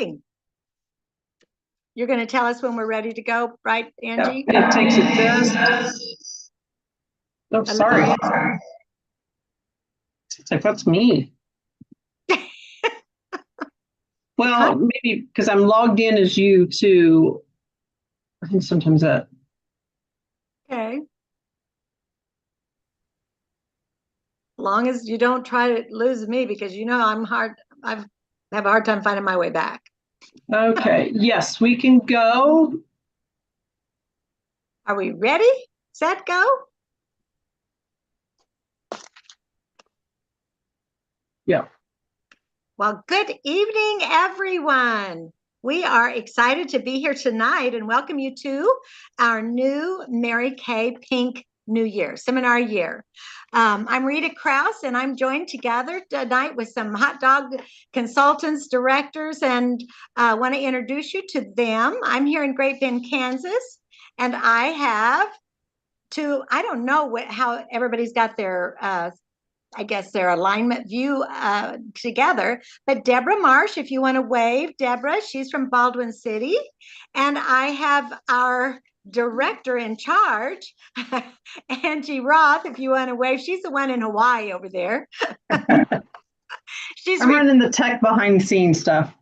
exciting. You're going to tell us when we're ready to go, right, Angie? Yep, it takes a test. Oh, sorry. It's like, that's me. Well, maybe because I'm logged in as you too. I think sometimes that. Okay. As long as you don't try to lose me, because I have a hard time finding my way back. Okay, yes, we can go. Are we ready? Set, go? Yeah. Well, good evening, everyone. We are excited to be here tonight and welcome you to our new Mary Kay Pink New Year seminar year. I'm Rita Krause, and I'm joined together tonight with some hot dog consultants, directors, and want to introduce you to them. I'm here in Great Bend, Kansas, and I have I don't know how everybody's got their I guess their alignment view together. But Deborah Marsh, if you want to wave, Deborah, she's from Baldwin City. And I have our director in charge, Angie Roth, if you want to wave. She's the one in Hawaii over there. I'm running the tech behind the scenes stuff.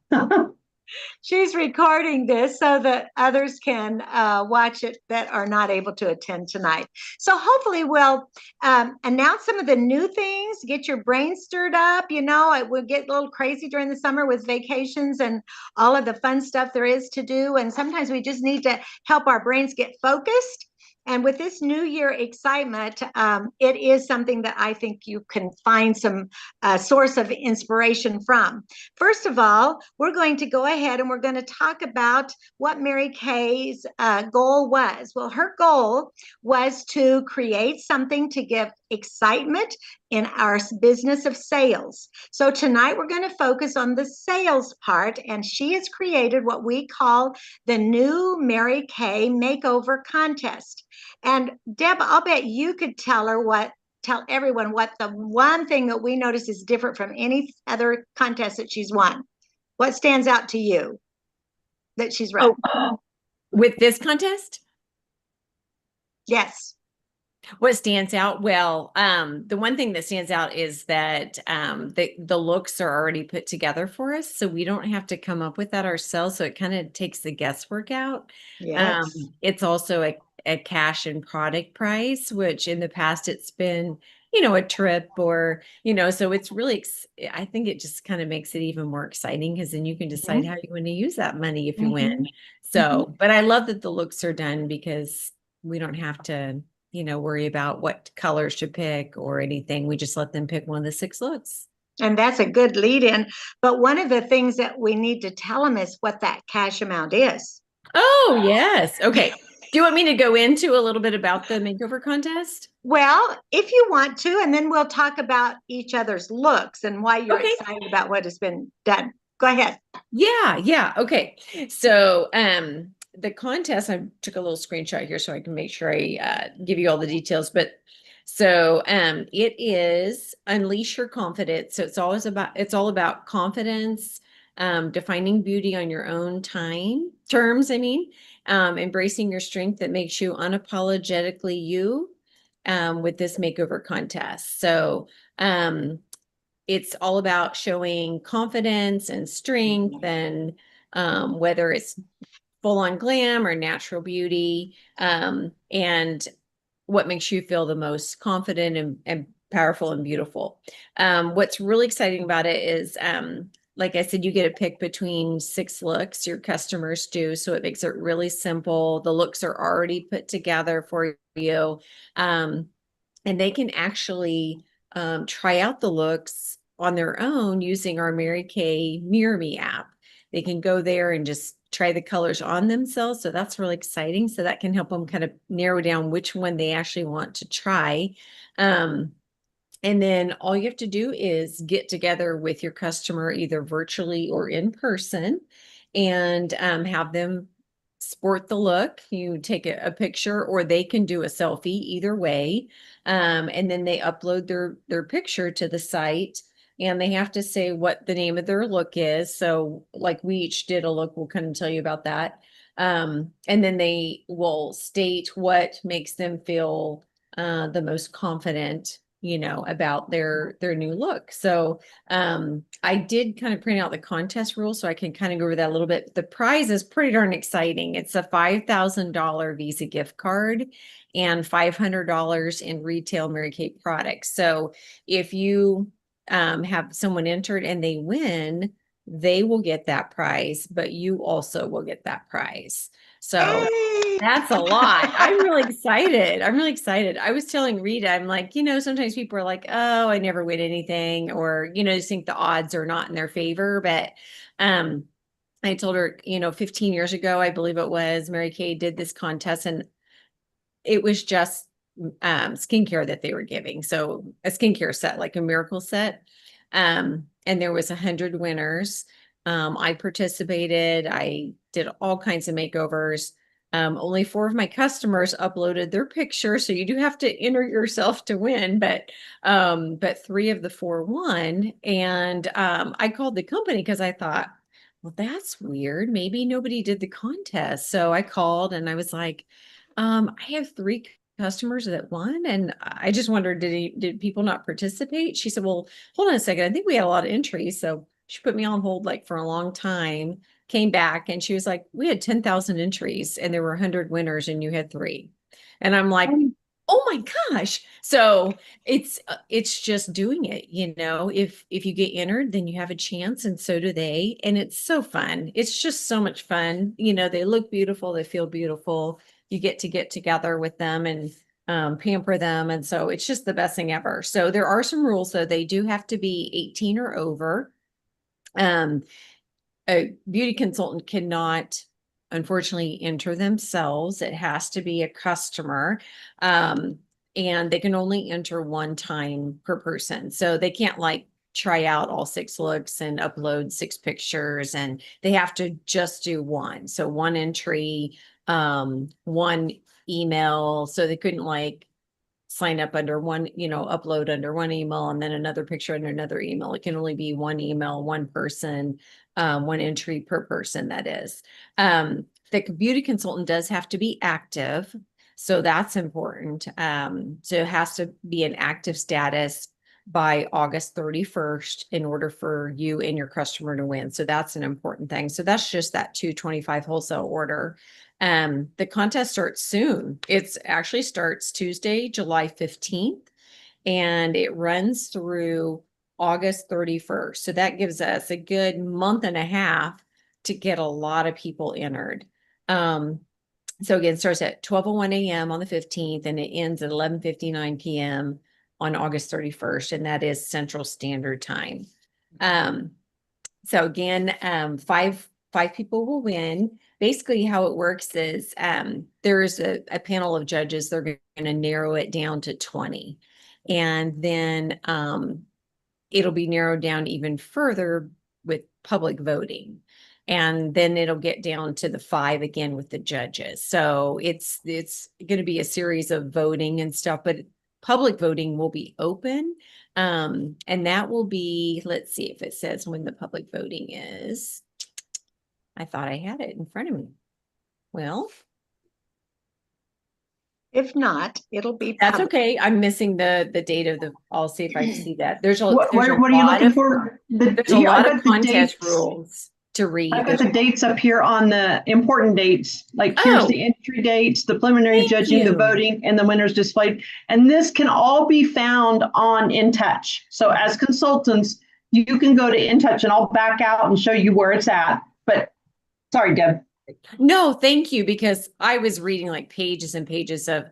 She's recording this so that others can watch it that are not able to attend tonight. So hopefully we'll announce some of the new things, get your brain stirred up. You know, it will get a little crazy during the summer with vacations and all of the fun stuff there is to do. And sometimes we just need to help our brains get focused. And with this New Year excitement, it is something that I think you can find some source of inspiration from. First of all, we're going to go ahead and we're going to talk about what Mary Kay's goal was. Well, her goal was to create something to give excitement in our business of sales. So tonight we're going to focus on the sales part, and she has created what we call the new Mary Kay Makeover Contest. And Deb, I'll bet you could tell everyone what the one thing that we notice is different from any other contest that she's won. What stands out to you that she's run? With this contest? Yes. What stands out? Well, the one thing that stands out is that the looks are already put together for us, so we don't have to come up with that ourselves. So it kind of takes the guesswork out. Yes. It's also a cash and product price, which in the past it's been, a trip or, so it's really, I think it just kind of makes it even more exciting because then you can decide how you want to use that money if you win. So, but I love that the looks are done because we don't have to worry about what colors to pick or anything. We just let them pick one of the 6 looks. And that's a good lead in. But one of the things that we need to tell them is what that cash amount is. Oh, yes. Okay. Do you want me to go into a little bit about the makeover contest? Well, if you want to, and then we'll talk about each other's looks and why you're excited about what has been done. Go ahead. Yeah. Okay. So, the contest, I took a little screenshot here so I can make sure I give you all the details. But so it is Unleash Your Confidence. So it's all about confidence, defining beauty on your own terms, embracing your strength that makes you unapologetically you with this makeover contest. So it's all about showing confidence and strength and whether it's full on glam or natural beauty, and what makes you feel the most confident and powerful and beautiful. What's really exciting about it is, like I said, you get to pick between 6 looks, your customers do. So it makes it really simple. The looks are already put together for you. And they can actually try out the looks on their own using our Mary Kay Mirror Me app. They can go there and just try the colors on themselves. So that's really exciting. So that can help them kind of narrow down which one they actually want to try. And then all you have to do is get together with your customer, either virtually or in person, and have them sport the look. You take a picture or they can do a selfie, either way. And then they upload their picture to the site. and they have to say what the name of their look is. So like we each did a look, we'll kind of tell you about that. And then they will state what makes them feel the most confident, about their new look. So I did kind of print out the contest rules so I can kind of go over that a little bit. The prize is pretty darn exciting. It's a $5,000 Visa gift card and $500 in retail Mary Kay products. So if you have someone entered and they win, they will get that prize, but you also will get that prize. So Yay! that's a lot. I'm really excited. I'm really excited. I was telling Rita, I'm like, sometimes people are like, oh, I never win anything, or, just think the odds are not in their favor. But I told her, 15 years ago, I believe it was, Mary Kay did this contest, and it was just skincare that they were giving. So a skincare set, like a miracle set. And there was 100 winners. I participated. I did all kinds of makeovers. Only 4 of my customers uploaded their picture, so you do have to enter yourself to win. But 3 of the 4 won, and I called the company because I thought, well, that's weird. Maybe nobody did the contest. So I called and I was like, I have 3 customers that won, and I just wondered, did people not participate? She said, well, hold on a second. I think we had a lot of entries. So she put me on hold like for a long time, came back, and she was like, we had 10,000 entries and there were 100 winners and you had 3. And I'm like, oh my gosh. So it's just doing it, if you get entered, then you have a chance, and so do they. And it's so fun. It's just so much fun. They look beautiful, they feel beautiful. You get together with them and pamper them. And so it's just the best thing ever. So there are some rules, though. They do have to be 18 or over. A beauty consultant cannot, unfortunately, enter themselves. It has to be a customer. And they can only enter 1 time per person. So they can't like try out all 6 looks and upload 6 pictures, and they have to just do 1. So 1 entry, 1 email. So they couldn't like sign up under one, upload under 1 email and then another picture under another email. It can only be 1 email, 1 person, 1 entry per person, that is. The beauty consultant does have to be active. So that's important. So it has to be an active status by August 31st in order for you and your customer to win. So that's an important thing. So that's just that 225 wholesale order. The contest starts soon. It's actually starts Tuesday, July 15th, and it runs through August 31st. So that gives us a good month and a half to get a lot of people entered. So again, it starts at 12:01 a.m. on the 15th, and it ends at 11:59 p.m. on August 31st, and that is Central Standard Time. So again, five people will win. Basically, how it works is there's a panel of judges. They're going to narrow it down to 20. And then it'll be narrowed down even further with public voting. And then it'll get down to the 5 again with the judges. So it's going to be a series of voting and stuff, but public voting will be open. And that will be, let's see if it says when the public voting is. I thought I had it in front of me. Well, If not, it'll be that's public. okay. I'm missing the date of the, I'll see if I see that. There's a, What there's a are you lot looking of, for? there's a Here, lot I've of got the contest dates. rules to read. I've got the dates up here on the important dates. Like here's Oh. the entry dates, the preliminary Thank judging, the you. voting, and the winners displayed. And this can all be found on InTouch. So as consultants, you can go to InTouch, and I'll back out and show you where it's at. But sorry, Deb. No, thank you, because I was reading like pages and pages of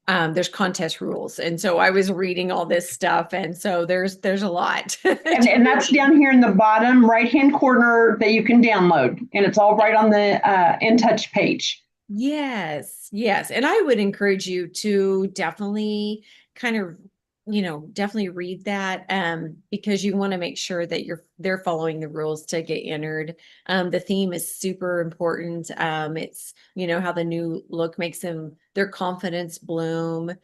there's contest rules. And so I was reading all this stuff. And so there's a lot. And that's down here in the bottom right-hand corner that you can download. And it's all right on the InTouch page. Yes, yes. And I would encourage you to definitely kind of, definitely read that because you want to make sure that they're following the rules to get entered. The theme is super important. It's, how the new look makes their confidence bloom.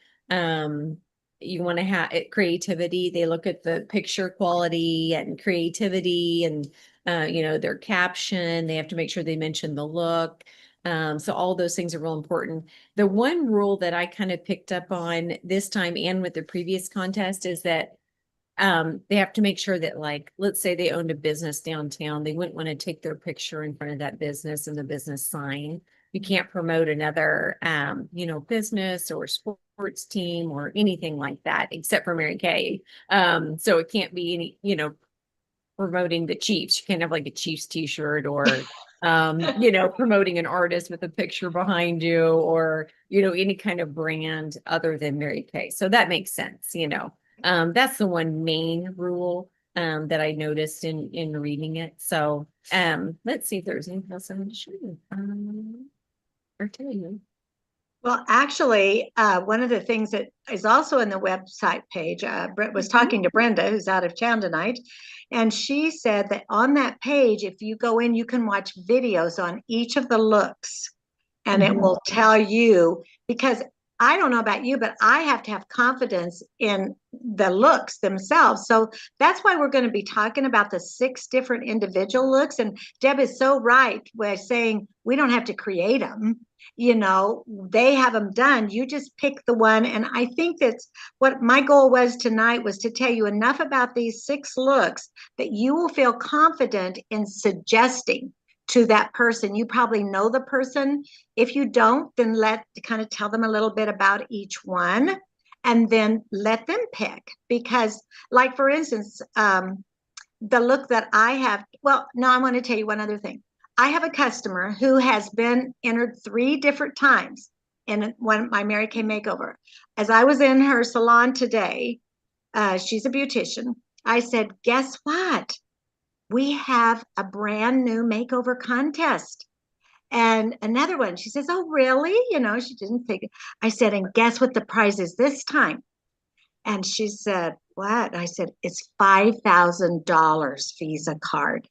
you want to have creativity. They look at the picture quality and creativity and, their caption. They have to make sure they mention the look. So all those things are real important. The one rule that I kind of picked up on this time and with the previous contest is that they have to make sure that, like, let's say they owned a business downtown, they wouldn't want to take their picture in front of that business and the business sign. You can't promote another, business or sports team or anything like that, except for Mary Kay. So it can't be any, promoting the Chiefs. You can't have like a Chiefs t-shirt or, promoting an artist with a picture behind you or, any kind of brand other than Mary Kay. So that makes sense, that's the one main rule that I noticed in reading it. So let's see if there's anything else I want to show you or tell you. Well, actually, one of the things that is also in the website page, Brett was talking to Brenda, who's out of town tonight, and she said that on that page, if you go in, you can watch videos on each of the looks, and it will tell you, because I don't know about you, but I have to have confidence in the looks themselves. So that's why we're going to be talking about the 6 different individual looks. And Deb is so right by saying we don't have to create them. They have them done. You just pick the one. And I think that's what my goal was tonight, was to tell you enough about these 6 looks that you will feel confident in suggesting to that person. You probably know the person. If you don't, then kind of tell them a little bit about each one and then let them pick. Because, like, for instance, the look that I have, well, no, I want to tell you one other thing. I have a customer who has been entered 3 different times in my Mary Kay makeover. As I was in her salon today, she's a beautician. I said, guess what? We have a brand new makeover contest. And another one, she says, oh, really? She didn't think. I said, and guess what the prize is this time? And she said, what? I said, it's $5,000 Visa card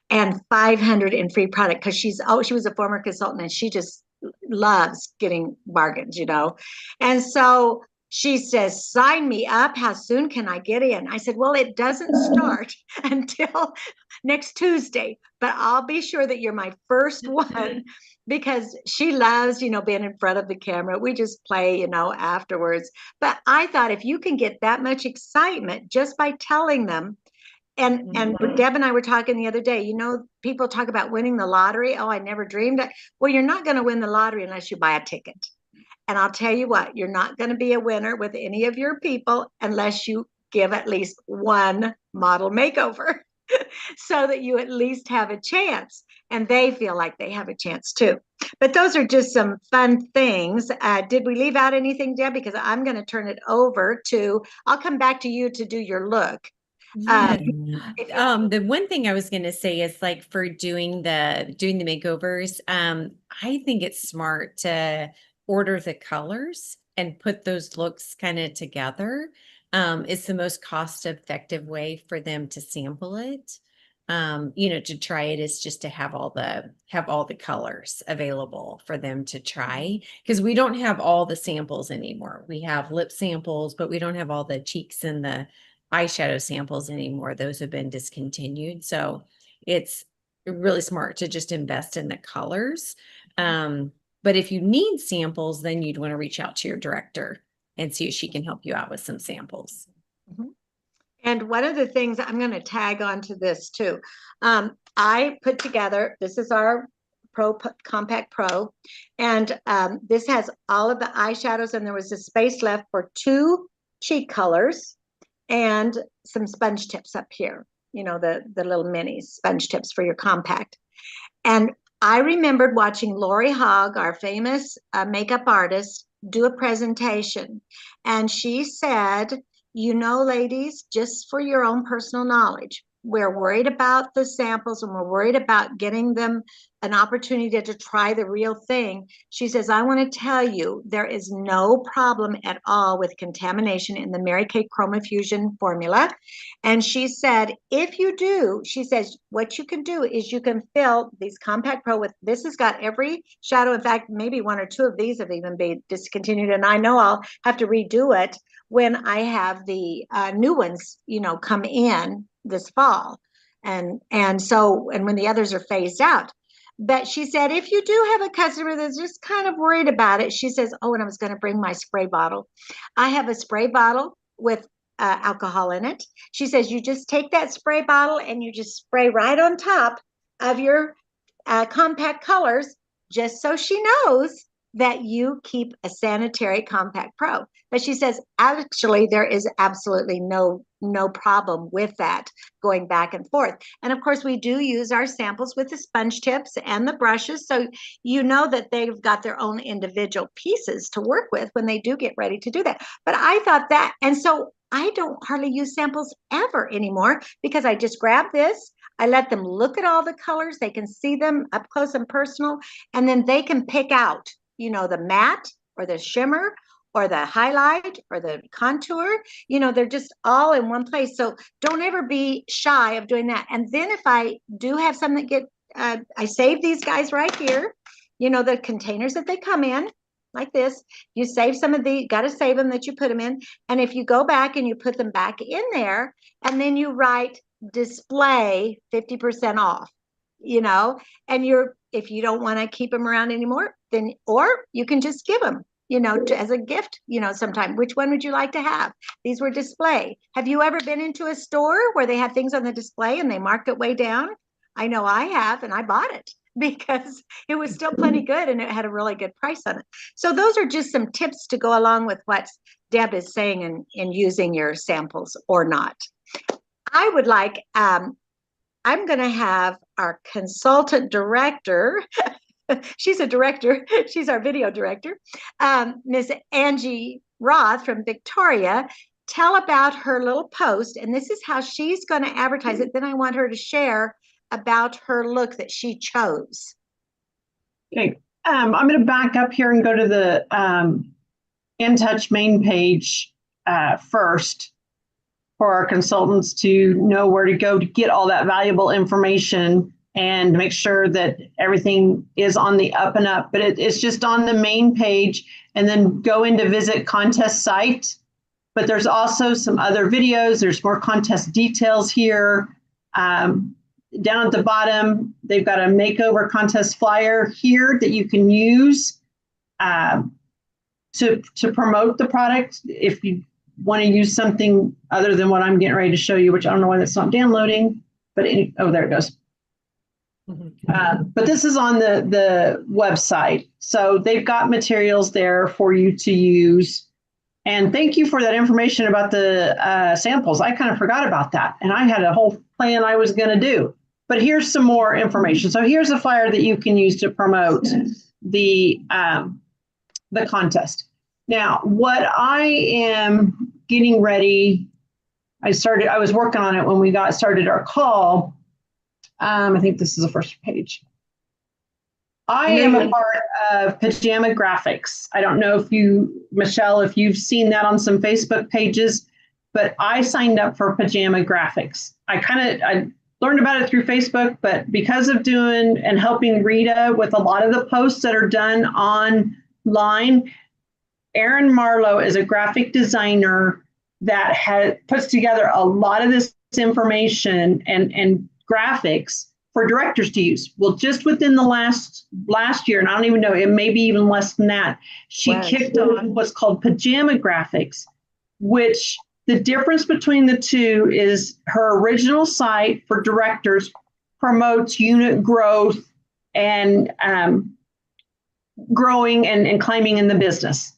and $500 in free product, because she was a former consultant and she just loves getting bargains, And so she says, sign me up. How soon can I get in? I said, well, it doesn't start until next Tuesday, but I'll be sure that you're my first one, because she loves, being in front of the camera. We just play, afterwards. But I thought, if you can get that much excitement just by telling them, and Deb and I were talking the other day, people talk about winning the lottery. Oh, I never dreamed that. Well, you're not going to win the lottery unless you buy a ticket. And I'll tell you what, you're not going to be a winner with any of your people unless you give at least one model makeover so that you at least have a chance. And they feel like they have a chance too. But those are just some fun things. Did we leave out anything, Deb? Because I'm going to turn it over I'll come back to you to do your look. Yeah. The one thing I was going to say is, like, for doing the makeovers, I think it's smart to order the colors and put those looks kind of together. It's the most cost-effective way for them to sample it. To try it is just to have all the colors available for them to try, because we don't have all the samples anymore. We have lip samples, but we don't have all the cheeks and the eyeshadow samples anymore. Those have been discontinued. So it's really smart to just invest in the colors. But if you need samples, then you'd want to reach out to your director and see if she can help you out with some samples. And one of the things, I'm going to tag onto this too. I put together, this is our Compact Pro, and this has all of the eyeshadows, and there was a space left for 2 cheek colors and some sponge tips up here, the little mini sponge tips for your compact. And I remembered watching Lori Hogg, our famous makeup artist, do a presentation. And she said, ladies, just for your own personal knowledge, we're worried about the samples and we're worried about getting them an opportunity to try the real thing. She says, I want to tell you, there is no problem at all with contamination in the Mary Kay ChromaFusion formula. And she said, if you do, she says, what you can do is you can fill these Compact Pro with, this has got every shadow. In fact, maybe one or two of these have even been discontinued. And I know I'll have to redo it when I have the new ones, come in this fall. And when the others are phased out. But she said, if you do have a customer that's just kind of worried about it, she says, oh, and I was going to bring my spray bottle. I have a spray bottle with alcohol in it. She says, you just take that spray bottle and you just spray right on top of your compact colors, just so she knows that you keep a sanitary Compact Pro. But she says, actually, there is absolutely no problem with that going back and forth. And of course, we do use our samples with the sponge tips and the brushes. So you know that they've got their own individual pieces to work with when they do get ready to do that. But I thought that, and so I don't hardly use samples ever anymore because I just grab this, I let them look at all the colors, they can see them up close and personal, and then they can pick out, the matte or the shimmer or the highlight or the contour, they're just all in one place. So don't ever be shy of doing that. And then if I do have some that get, I save these guys right here, the containers that they come in like this, you save some of the, got to save them that you put them in. And if you go back and you put them back in there and then you write display 50% off, and if you don't want to keep them around anymore, then, or you can just give them, as a gift, sometime. Which one would you like to have? These were display. Have you ever been into a store where they had things on the display and they marked it way down? I know I have, and I bought it because it was still plenty good and it had a really good price on it. So those are just some tips to go along with what Deb is saying in using your samples or not. I would like, I'm going to have our consultant director, she's a director, she's our video director, Ms. Angie Roth from Victoria, tell about her little post. And this is how she's going to advertise it. Then I want her to share about her look that she chose. Okay, I'm going to back up here and go to the InTouch main page first for our consultants to know where to go to get all that valuable information and make sure that everything is on the up and up. But it's just on the main page, and then go into visit contest site. But there's also some other videos. There's more contest details here. Down at the bottom, they've got a makeover contest flyer here that you can use to promote the product if you want to use something other than what I'm getting ready to show you, which I don't know why that's not downloading, but oh, there it goes. But this is on the website. So they've got materials there for you to use. And thank you for that information about the samples. I kind of forgot about that. And I had a whole plan I was going to do. But here's some more information. So here's a flyer that you can use to promote the contest. Now, what I am getting ready, I was working on it when we started our call. I think this is the first page. I am a part of Pajama Graphics. I don't know if Michelle, if you've seen that on some Facebook pages, but I signed up for Pajama Graphics. I learned about it through Facebook, but because of doing and helping Rita with a lot of the posts that are done online, Erin Marlowe is a graphic designer that puts together a lot of this information and graphics for directors to use. Well, just within the last year, and I don't even know, it may be even less than that, she kicked off what's called Pajama Graphics, which the difference between the two is her original site for directors promotes unit growth and growing and climbing in the business.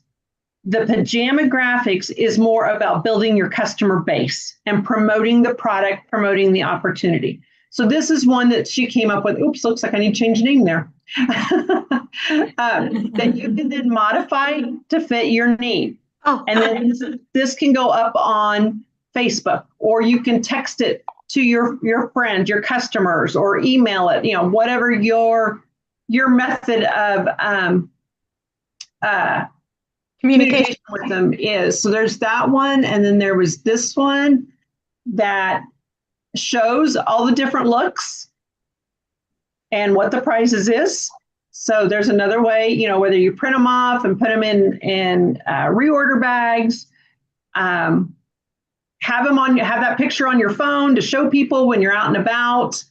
The Pajama Graphics is more about building your customer base and promoting the product, promoting the opportunity. So this is one that she came up with. Oops, looks like I need to change the name there. That you can then modify to fit your need. Oh, and then this can go up on Facebook, or you can text it to your friends, your customers, or email it, whatever your method of communication with them is. So there's that one. And then there was this one that shows all the different looks and what the prices is. So there's another way, whether you print them off and put them in reorder bags, have that picture on your phone to show people when you're out and about,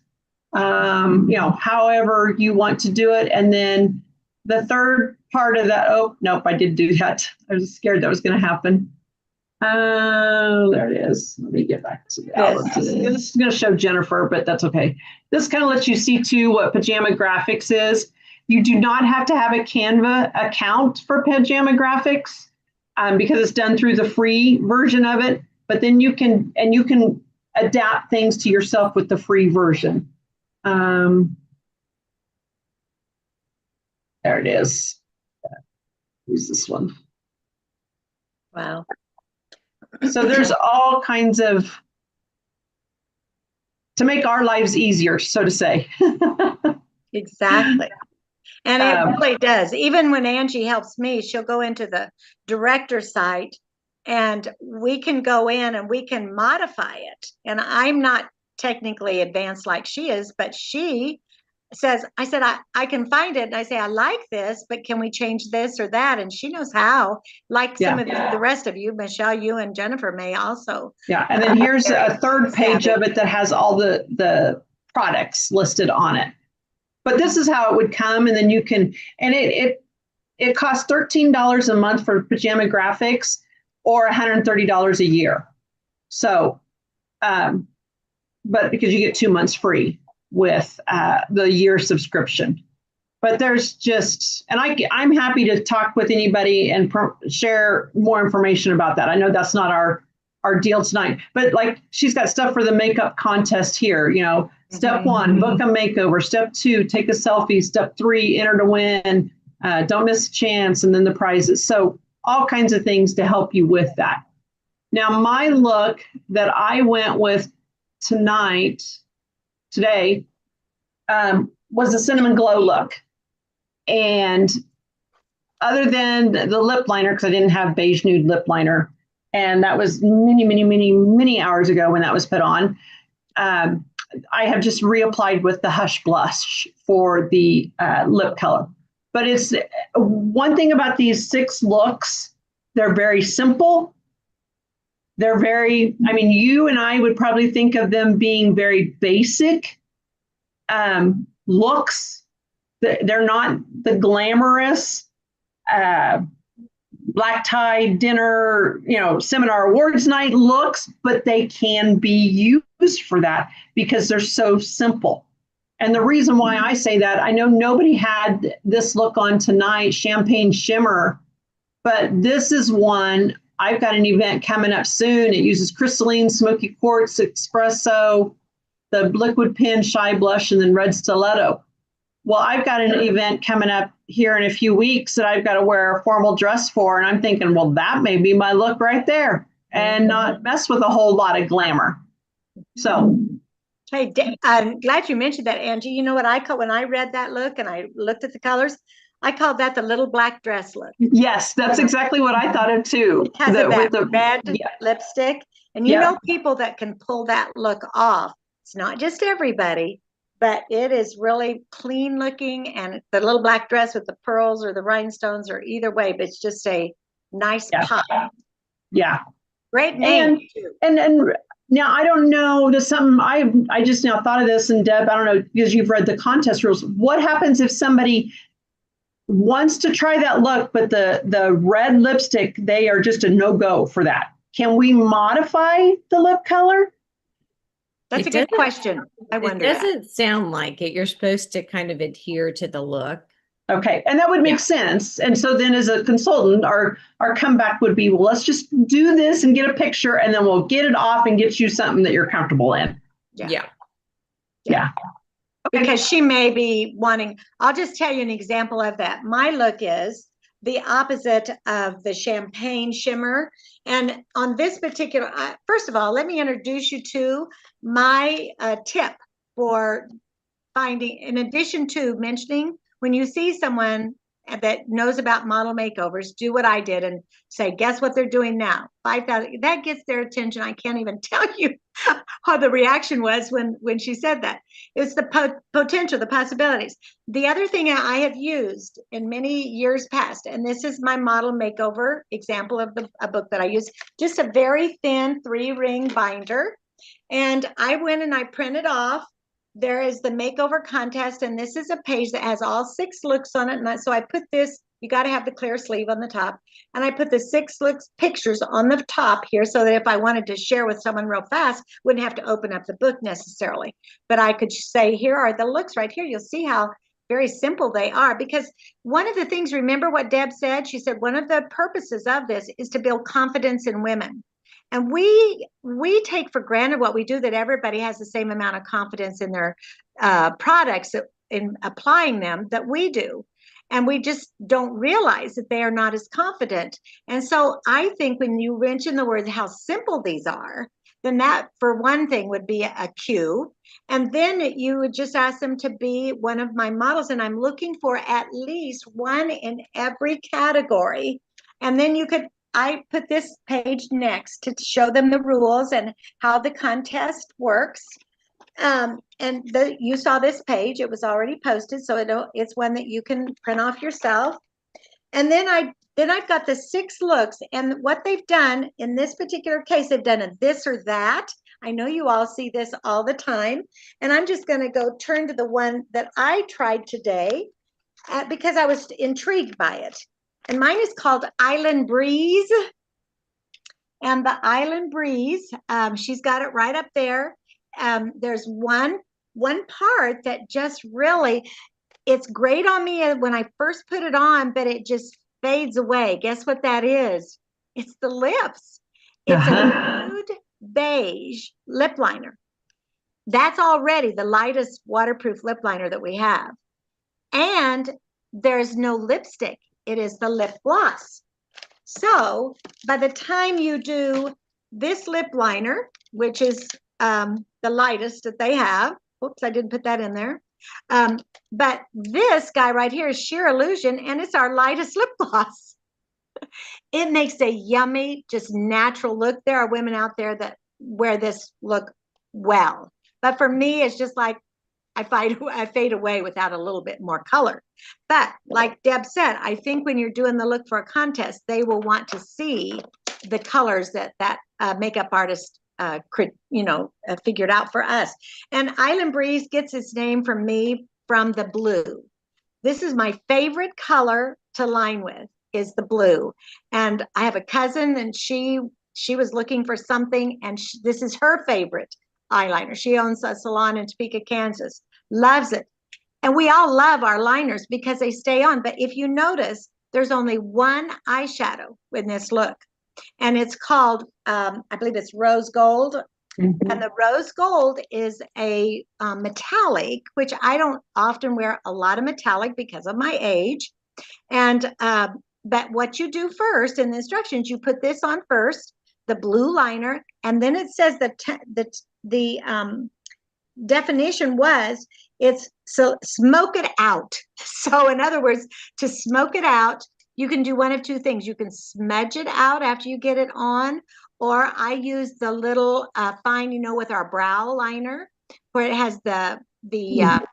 however you want to do it. And then the third part of that, oh, nope, I did do that. I was scared that was going to happen. There it is. Let me get back to that. This is going to show Jennifer, but that's okay. This kind of lets you see too what Pajama Graphics is. You do not have to have a Canva account for Pajama Graphics because it's done through the free version of it. But then you can adapt things to yourself with the free version. There it is. Use this one. Wow. So there's all kinds of, to make our lives easier, so to say. Exactly. And it really does. Even when Angie helps me, she'll go into the director site and we can go in and we can modify it. And I'm not technically advanced like she is, but she says, I can find it. And I say, I like this, but can we change this or that? And she knows how, like some of the rest of you, Michelle, you and Jennifer may also. Yeah. And then here's a third page of it that has all the products listed on it. But this is how it would come. And then you can, and it costs $13 a month for Pajama Graphics or $130 a year. So, but because you get 2 months free with the year subscription. But there's just, and I'm happy to talk with anybody and share more information about that. I know that's not our deal tonight, but like she's got stuff for the makeup contest here, step 1, book a makeover. Step 2, take a selfie. Step 3, enter to win. Don't miss a chance. And then the prizes. So all kinds of things to help you with that. Now, my look that I went with today, was a cinnamon glow look. And other than the lip liner, because I didn't have beige nude lip liner, and that was many hours ago when that was put on, I have just reapplied with the Hush Blush for the lip color. But it's one thing about these 6 looks, they're very simple. They're very, you and I would probably think of them being very basic looks. They're not the glamorous black tie dinner, seminar awards night looks, but they can be used for that because they're so simple. And the reason why I say that, I know nobody had this look on tonight, Champagne Shimmer, but this is one. I've got an event coming up soon. It uses crystalline, smoky quartz, espresso, the liquid pen, shy blush, and then red stiletto. Well, I've got an event coming up here in a few weeks that I've got to wear a formal dress for. And I'm thinking, well, that may be my look right there and not mess with a whole lot of glamour. So. Hey, I'm glad you mentioned that, Angie. You know what I call, when I read that look and I looked at the colors, I called that the little black dress look. Yes, that's exactly what I thought of too. It has that red lipstick. And you know people that can pull that look off. It's not just everybody, but it is really clean looking. And the little black dress with the pearls or the rhinestones or either way, but it's just a nice pop. Yeah. Great name. And now I don't know, there's something I just now thought of this, and Deb, I don't know, because you've read the contest rules. What happens if somebody wants to try that look, but the red lipstick, they are just a no-go for that? Can we modify the lip color? That's a good question. I wonder. It doesn't sound like it. You're supposed to kind of adhere to the look. Okay, and that would make sense. And so then as a consultant, our comeback would be, well, let's just do this and get a picture, and then we'll get it off and get you something that you're comfortable in. Yeah. Because she may be wanting, I'll just tell you an example of that. My look is the opposite of the champagne shimmer. And on this particular, first of all, let me introduce you to my tip for finding, in addition to mentioning when you see someone that knows about model makeovers, do what I did and say, guess what they're doing now? 5,000. That gets their attention. I can't even tell you how the reaction was when she said that. It's the potential, the possibilities. The other thing I have used in many years past, and this is my model makeover example of a book that I use, just a very thin 3-ring binder. And I went and I printed off, there is the makeover contest, and this is a page that has all 6 looks on it. And so I put this, you got to have the clear sleeve on the top, and I put the 6 looks pictures on the top here so that if I wanted to share with someone real fast, wouldn't have to open up the book necessarily, but I could say, here are the looks right here. You'll see how very simple they are, because one of the things, remember what Deb said? She said one of the purposes of this is to build confidence in women. And we take for granted what we do, that everybody has the same amount of confidence in their products, in applying them, that we do. And we just don't realize that they are not as confident. And so I think when you mention the word how simple these are, then that, for one thing, would be a cue. And then you would just ask them to be one of my models. And I'm looking for at least one in every category. And then you could, I put this page next to show them the rules and how the contest works. And you saw this page, it was already posted, so it's one that you can print off yourself. And then I've got the 6 looks, and what they've done in this particular case, they've done a this or that. I know you all see this all the time, and I'm just going to go turn to the one that I tried today because I was intrigued by it. And mine is called Island Breeze. And the Island Breeze, she's got it right up there. There's one part that just really, it's great on me when I first put it on, but it just fades away. Guess what that is? It's the lips. It's a nude beige lip liner. That's already the lightest waterproof lip liner that we have. And there's no lipstick. It is the lip gloss. So by the time you do this lip liner, which is the lightest that they have, whoops, I didn't put that in there. But this guy right here is Sheer Illusion, and it's our lightest lip gloss. It makes a yummy, just natural look. There are women out there that wear this look well. But for me, it's just like, I fade away without a little bit more color. But like Deb said, I think when you're doing the look for a contest, they will want to see the colors that makeup artist figured out for us. And Island Breeze gets its name from me from the blue. This is my favorite color to line with, is the blue. And I have a cousin, and she was looking for something, and this is her favorite eyeliner. She owns a salon in Topeka, Kansas. Loves it. And we all love our liners because they stay on. But if you notice, there's only one eyeshadow in this look. And it's called, I believe it's Rose Gold. Mm-hmm. And the Rose Gold is a metallic, which I don't often wear a lot of metallic because of my age. And but what you do first in the instructions, you put this on first, the blue liner, and then it says the definition was so smoke it out. So in other words, to smoke it out, you can do one of 2 things. You can smudge it out after you get it on, or I use the little fine, with our brow liner, where it has the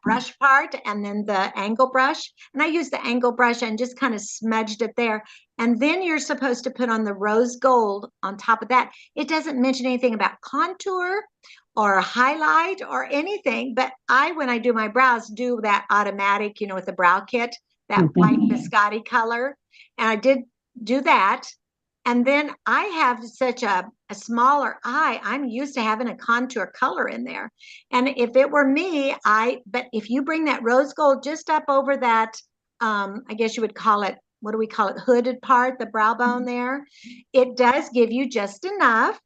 brush part and then the angle brush. And I use the angle brush and just kind of smudged it there. And then you're supposed to put on the Rose Gold on top of that. It doesn't mention anything about contour or highlight or anything, but when I do my brows, do that automatic, with the brow kit, that white biscotti color. And I did do that. And then I have such a smaller eye. I'm used to having a contour color in there. And if it were me, but if you bring that Rose Gold just up over that, I guess you would call it, what do we call it? Hooded part, the brow bone there. It does give you just enough.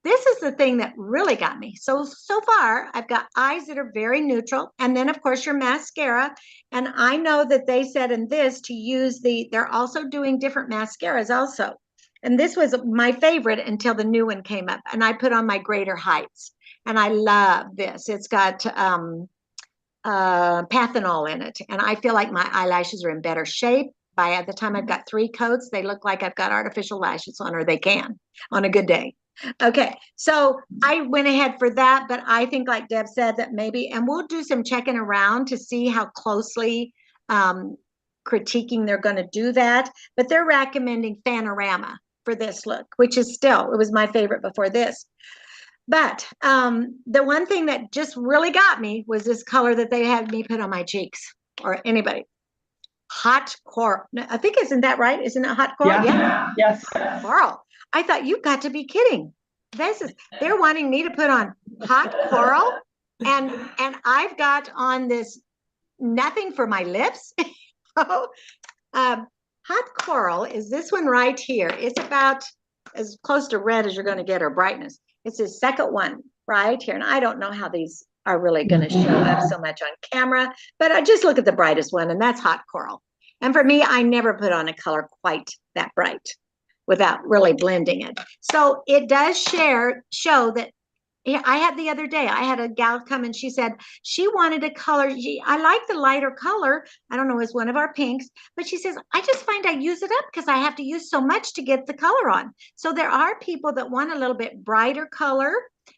this is the thing that really got me. So far, I've got eyes that are very neutral. And then, of course, your mascara. And I know that they said in this to use they're also doing different mascaras also. And this was my favorite until the new one came up. And I put on my Greater Heights. And I love this. It's got Pathanol in it. And I feel like my eyelashes are in better shape. By the time I've got 3 coats, they look like I've got artificial lashes on, or they can on a good day. Okay, so I went ahead for that, but I think, like Deb said, that maybe, and we'll do some checking around to see how closely critiquing they're going to do that. But they're recommending Fanorama for this look, which is still, it was my favorite before this. But the one thing that just really got me was this color that they had me put on my cheeks, or anybody. Hot coral. I think, isn't that right? Isn't it hot coral? Yeah. Yes. Coral. I thought, you've got to be kidding. They're wanting me to put on hot coral, and I've got on this nothing for my lips. Hot coral is this one right here. It's about as close to red as you're going to get, or brightness. It's the second one right here. And I don't know how these are really going to show up so much on camera, but I just look at the brightest one, and that's hot coral. And for me, I never put on a color quite that bright without really blending it. So it does show that. I had the other day, I had a gal come and she said she wanted a color. I like the lighter color. I don't know, it was one of our pinks, but she says, I just find I use it up because I have to use so much to get the color on. So there are people that want a little bit brighter color,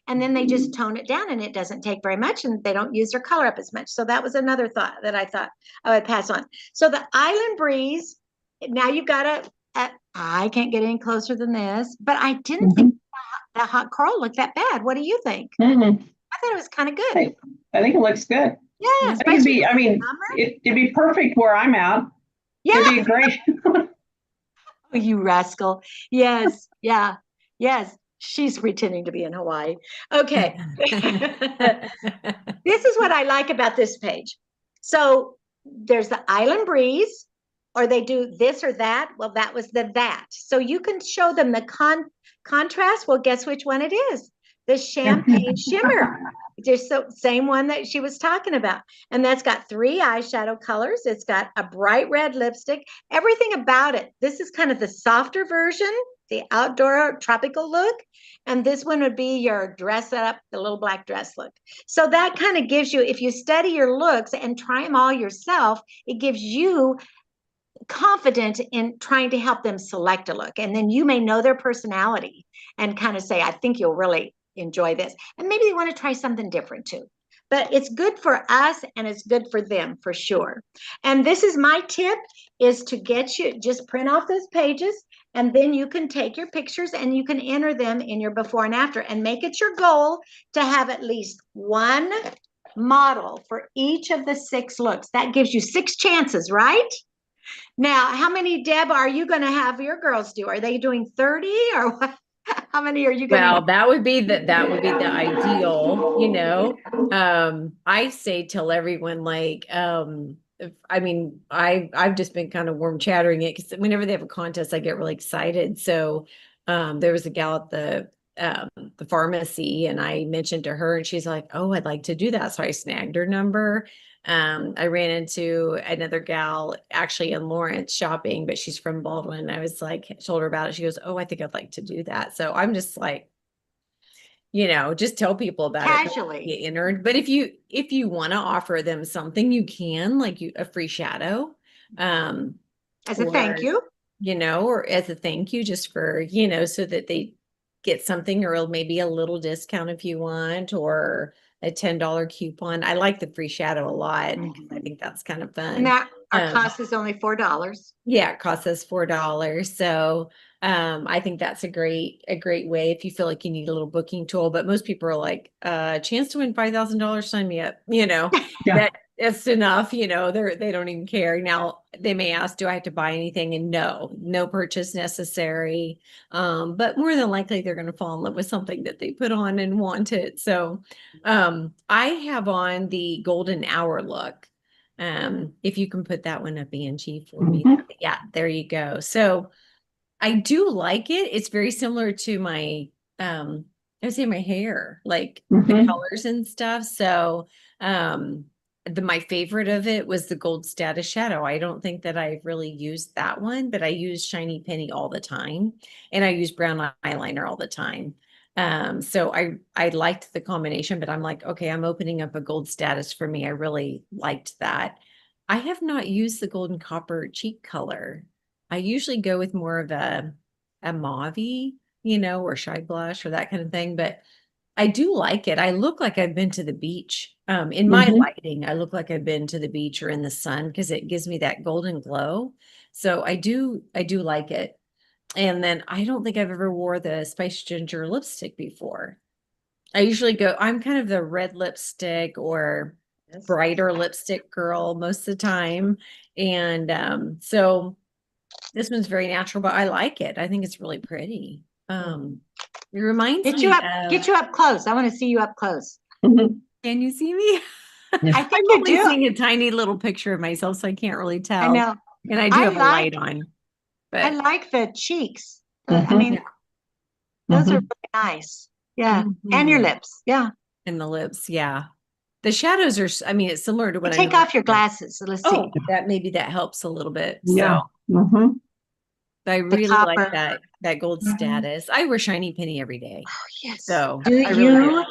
and then they just tone it down, and it doesn't take very much, and they don't use their color up as much. So that was another thought that I thought I would pass on. So the Island Breeze, now you've got I can't get any closer than this, but I didn't think that hot coral looked that bad. What do you think? I thought it was kind of good. I think it looks good. Yeah, I think it'd be perfect where I'm at. Yeah. It'd be great. Oh, you rascal. Yes. Yeah. Yes. She's pretending to be in Hawaii. Okay. This is what I like about this page. So there's the Island Breeze, or they do this or that. Well, that was that. So you can show them the contrast. Well, guess which one it is? The Champagne Shimmer. Just the same one that she was talking about. And that's got 3 eyeshadow colors. It's got a bright red lipstick, everything about it. This is kind of the softer version, the outdoor tropical look. And this one would be your dress up, the little black dress look. So that kind of gives you, if you study your looks and try them all yourself, it gives you confident in trying to help them select a look. And then you may know their personality and kind of say, I think you'll really enjoy this. And maybe they want to try something different too. But it's good for us, and it's good for them for sure. And this is my tip, is to just print off those pages, and then you can take your pictures and you can enter them in your before and after, and make it your goal to have at least one model for each of the 6 looks. That gives you 6 chances, right? Now, how many, Deb, are you going to have your girls do? Are they doing 30, or what? How many are you going to? Well, that would be the ideal, I say tell everyone, like, I've just been kind of warm chattering it, because whenever they have a contest, I get really excited. So there was a gal at the pharmacy, and I mentioned to her, and she's like, oh, I'd like to do that. So I snagged her number. I ran into another gal actually in Lawrence shopping, but she's from Baldwin. I was like, told her about it. She goes, oh, I think I'd like to do that. So I'm just like, just tell people about casually. It. Get entered. But if you want to offer them something, you can, like a free shadow. As a thank you. Or as a thank you, just for, so that they get something, or maybe a little discount if you want, or a $10 coupon. I like the free shadow a lot. I think that's kind of fun. And that our cost is only $4. Yeah, it costs us $4. So I think that's a great way if you feel like you need a little booking tool. But most people are like, chance to win $5,000, sign me up. Yeah. That's enough. They don't even care. Now they may ask, do I have to buy anything? And no purchase necessary. But more than likely they're going to fall in love with something that they put on and want it. So I have on the golden hour look. If you can put that one up, Angie, for me. Yeah, there you go. So I do like it. It's very similar to my I would say my hair, like the Mhm. colors and stuff. So, my favorite of it was the Gold Status Shadow. I don't think that I've really used that one, but I use Shiny Penny all the time, and I use brown eyeliner all the time. So I liked the combination, but I'm like, okay, I'm opening up a Gold Status for me. I really liked that. I have not used the Golden Copper cheek color. I usually go with more of a mauve, or shy blush or that kind of thing. But I do like it. I look like I've been to the beach. In my Mhm. lighting, I look like I've been to the beach or in the sun because it gives me that golden glow. So I do like it. And then I don't think I've ever wore the Spice Ginger lipstick before. I'm kind of the red lipstick or Yes. brighter lipstick girl most of the time. And so this one's very natural, but I like it. I think it's really pretty. It reminds me Get of, you up close. I want to see you up close. Mhm. can you see me? Yeah. I I'm think you only do. seeing a tiny little picture of myself, so I can't really I tell. know. And I do I have a light like on, I but like the cheeks. I Mhm. mean, yeah. those are Mhm. really nice. Yeah. And your Mhm. lips. Yeah. And the lips, yeah. The shadows are, I mean, it's similar to Hey, what I take normally off your do. glasses. So let's see. Oh, that maybe that helps a little bit. So Yeah. Mhm. I The really like copper. that gold status. I wear shiny penny every day. Yes. So Do I really do. you?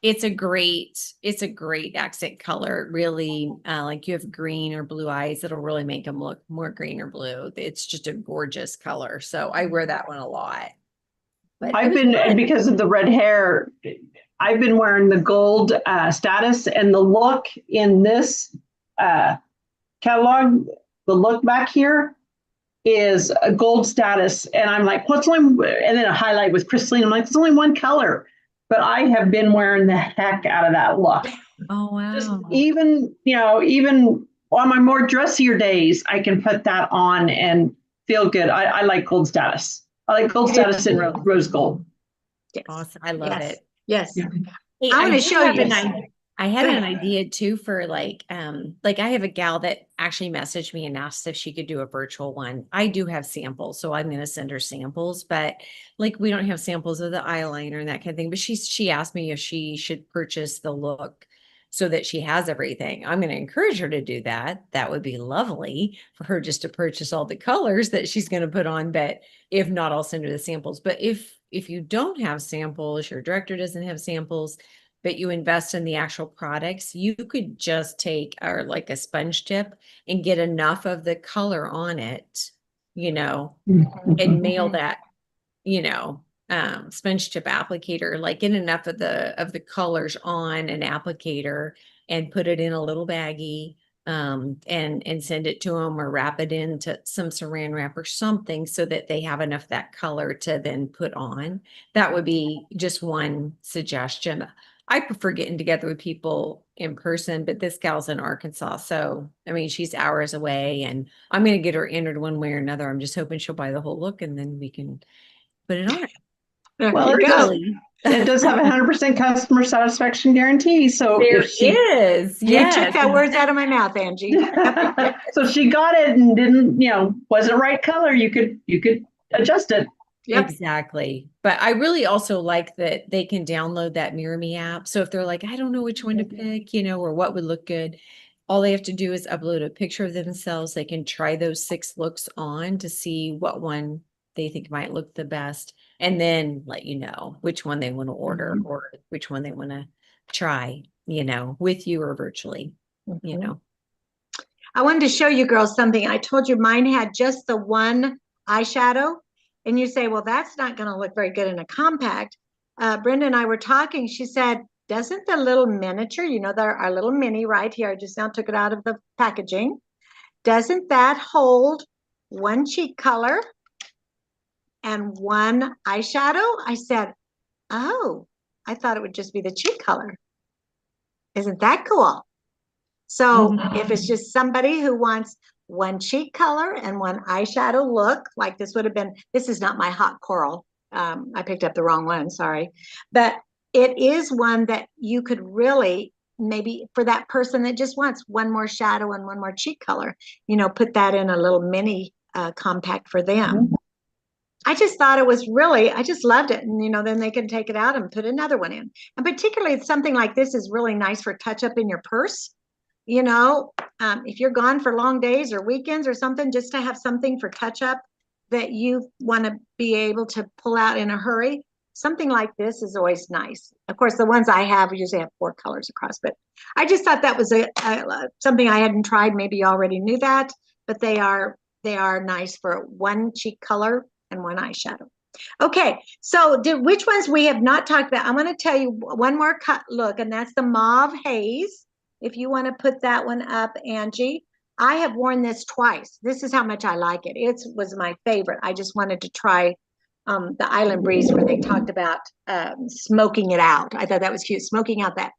It's a great accent color. Really, like you have green or blue eyes, it'll really make them look more green or blue. It's just a gorgeous color. So I wear that one a lot. But it I've was been, fun. because of the red hair, I've been wearing the gold status, and the look in this uh, catalog, the look back here is a gold status. And I'm like, what's only, and then a highlight with crystalline. I'm like, it's only one color. But I have been wearing the heck out of that look. Oh Just wow. even on my more dressier days, I can put that on and feel good. I like gold status. I like gold I do status in too. rose gold. Yes. Awesome. I love Yes. it. Yes. Yeah. Hey, I I want to did show have you. an idea. I Go had an ahead. idea too for like I have a gal that actually messaged me and asked if she could do a virtual one. I do have samples, so I'm gonna send her samples, but like we don't have samples of the eyeliner and that kind of thing. But she asked me if she should purchase the look so that she has everything. I'm gonna encourage her to do that. That would be lovely for her just to purchase all the colors that she's gonna put on. But if not, I'll send her the samples. But if you don't have samples, your director doesn't have samples, but you invest in the actual products, you could just take or like a sponge tip and get enough of the color on it, and mail that, sponge tip applicator, like get enough of the colors on an applicator and put it in a little baggie, and send it to them or wrap it into some saran wrap or something so that they have enough that color to then put on. That would be just one suggestion. I prefer getting together with people in person, but this gal's in Arkansas. So, I mean, she's hours away and I'm going to get her entered one way or another. I'm just hoping she'll buy the whole look and then we can put it on. There Well, you it go. does have a 100% customer satisfaction guarantee. So There if she is, You took yes. that words out of my mouth, Angie. so if she got it and didn't, wasn't right color, you could adjust it. Yep. Exactly. But I really also like that they can download that Mirror Me app. So if they're like, I don't know which one to pick, or what would look good, all they have to do is upload a picture of themselves. They can try those 6 looks on to see what one they think might look the best, and then let you know which one they want to order or which one they want to try, with you or virtually, you Mhm. know. I wanted to show you girls something. I told you mine had just the one eyeshadow, and you say, well, that's not going to look very good in a compact. Brenda and I were talking. She said, doesn't the little miniature, there our little mini right here, I just now took it out of the packaging. Doesn't that hold one cheek color and one eyeshadow? I said, oh, I thought it would just be the cheek color. Isn't that cool? So if it's just somebody who wants one cheek color and one eyeshadow look, like this is not my hot coral. I picked up the wrong one, sorry. But it is one that you could really, maybe for that person that just wants one more shadow and one more cheek color, put that in a little mini compact for them. I just thought it was really, I just loved it. And, then they can take it out and put another one in. And particularly something like this is really nice for touch up in your purse. If you're gone for long days or weekends or something, just to have something for touch up that you want to be able to pull out in a hurry. Something like this is always nice. Of course, the ones I have usually have 4 colors across, but I just thought that was something I hadn't tried. Maybe you already knew that, but they are nice for one cheek color and one eyeshadow. Okay, so which ones we have not talked about? I'm going to tell you one more look, and that's the Mauve Haze. If you want to put that one up, Angie. I have worn this twice. This is how much I like it. It was my favorite. I just wanted to try the Island Breeze where they talked about smoking it out. I thought that was cute, smoking out that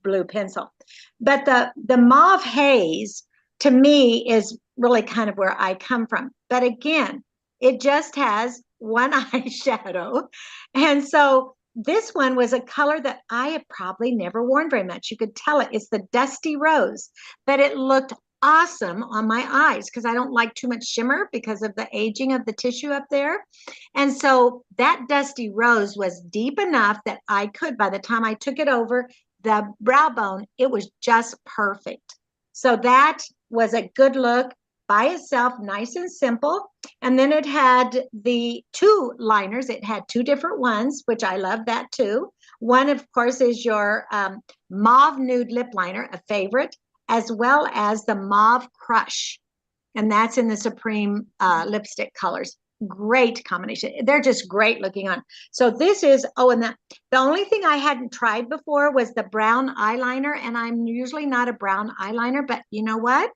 blue pencil. But the Mauve Haze, to me, is really kind of where I come from. But again, it just has one eyeshadow. And so this one was a color that I have probably never worn very much. You could tell it's the Dusty Rose, but it looked awesome on my eyes because I don't like too much shimmer because of the aging of the tissue up there. And so that Dusty Rose was deep enough that I could, by the time I took it over the brow bone, it was just perfect. So that was a good look by itself, nice and simple. And then it had the 2 liners. It had 2 different ones, which I love that too. One, of course, is your Mauve Nude Lip Liner, a favorite, as well as the Mauve Crush. And that's in the Supreme lipstick colors. Great combination. They're just great looking on. So this is, and the only thing I hadn't tried before was the brown eyeliner. And I'm usually not a brown eyeliner, but you know what?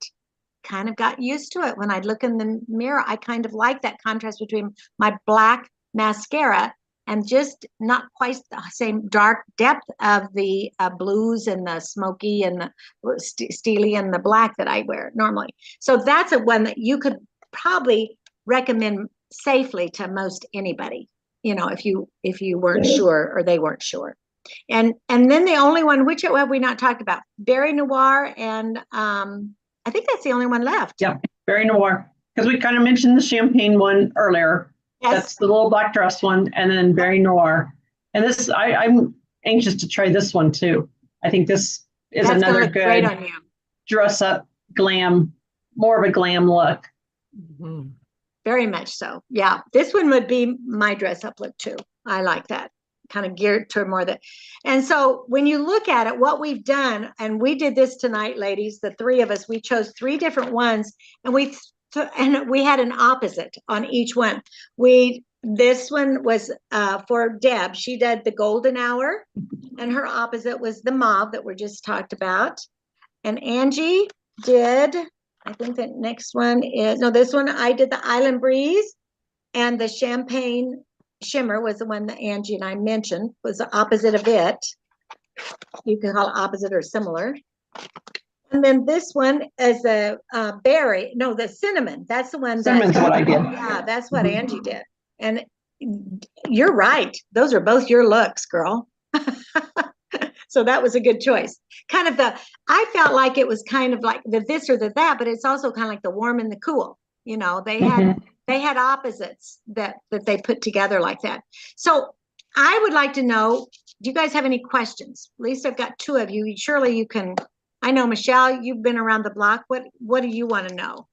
Kind of got used to it. When I look in the mirror, I kind of like that contrast between my black mascara and just not quite the same dark depth of the blues and the smoky and the steely and the black that I wear normally. So that's a one that you could probably recommend safely to most anybody, if you weren't sure or they weren't sure. And then the only one, which have we not talked about? Berry Noir, and I think that's the only one left. Yeah, Berry Noir. Because we kind of mentioned the champagne one earlier. Yes. That's the little black dress one, and then Berry Noir. And this, I'm anxious to try this one too. I think this is another good dress up glam, more of a glam look. Mm-hmm. Very much so. Yeah, this one would be my dress up look too. I like that. Kind of geared to more that. And so when you look at it, what we've done, and we did this tonight, ladies, the 3 of us, we chose 3 different ones, and we had an opposite on each one. This one was for Deb. She did the golden hour, and her opposite was the mauve that we just talked about. And Angie did, I think the next one is, no, this one I did the Island Breeze, and the champagne shimmer was the one that Angie and I mentioned, was the opposite of it. You can call it opposite or similar. And then this one is a berry, no, the cinnamon. That's the one. Cinnamon's what I did. Yeah, that's what Angie did. And you're right. Those are both your looks, girl. So that was a good choice. Kind of I felt like it was kind of like the this or the that, but it's also kind of like the warm and the cool. They had opposites that they put together like that. So I would like to know, do you guys have any questions? At least I've got 2 of you. Surely you can. I know, Michelle, you've been around the block. What do you want to know?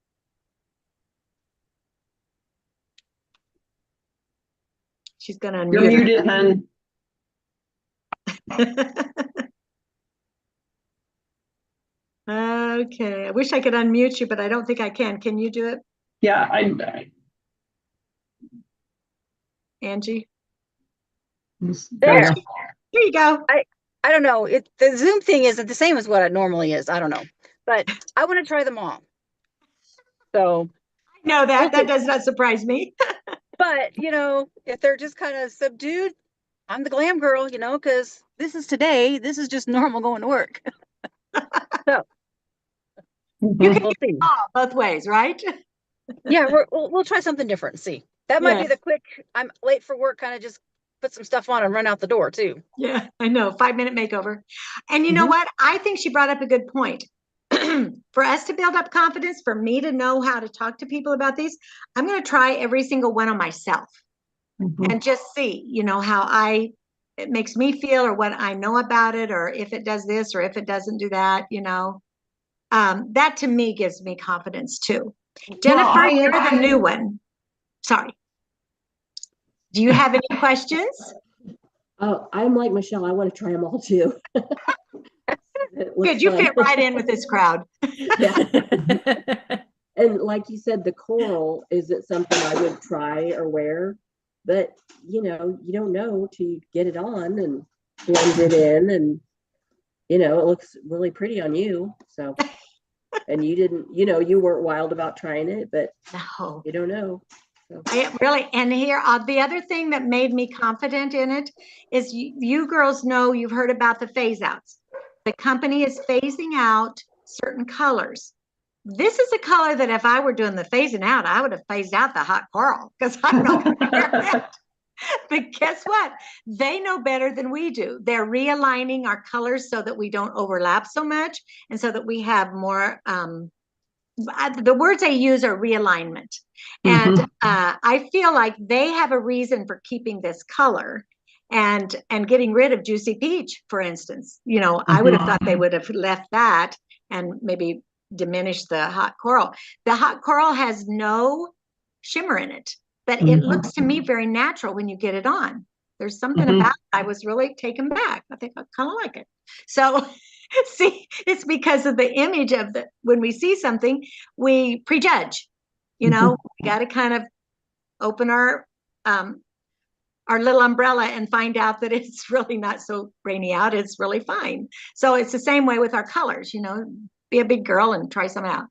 She's going to unmute. You're muted, hun. Okay. I wish I could unmute you, but I don't think I can. Can you do it? Yeah, Angie? There. There you go. I don't know. The Zoom thing isn't the same as what it normally is. I don't know. But I want to try them all. So no, that does not surprise me. But, if they're just kind of subdued, I'm the glam girl, because this is today. This is just normal going to work. So you can see both ways, right? Yeah, we'll try something different. See, that might be the quick. I'm late for work. Kind of just put some stuff on and run out the door too. Yeah, I know. 5-minute makeover. And you know what? I think she brought up a good point. for us to build up confidence, for me to know how to talk to people about these, I'm going to try every single one on myself Mhm. and just see, how it makes me feel, or what I know about it, or if it does this or if it doesn't do that. That to me gives me confidence too. Jennifer, I- you're the new one. Sorry. Do you have any questions? Oh, I'm like Michelle. I want to try them all too. Good, you fit right in with this crowd. Yeah. And like you said, the coral isn't something I would try or wear, but you don't know till you get it on and blend it in, and it looks really pretty on you. So, and you didn't, you weren't wild about trying it, but No. you don't know. So. Really, and here, the other thing that made me confident in it is you girls know, you've heard about the phase outs. The company is phasing out certain colors. This is a color that if I were doing the phasing out, I would have phased out the hot coral, because I'm not going to wear that. But guess what? They know better than we do. They're realigning our colors so that we don't overlap so much, and so that we have more, the words I use are realignment. And I feel like they have a reason for keeping this color and getting rid of Juicy Peach, for instance. I would have thought they would have left that and maybe diminished the hot coral. The hot coral has no shimmer in it, but it looks to me very natural when you get it on. There's something about it. I was really taken back. I think I kind of like it. So see, it's because of the image of when we see something, we prejudge. We got to kind of open our little umbrella and find out that it's really not so rainy out. It's really fine. So it's the same way with our colors. Be a big girl and try some out.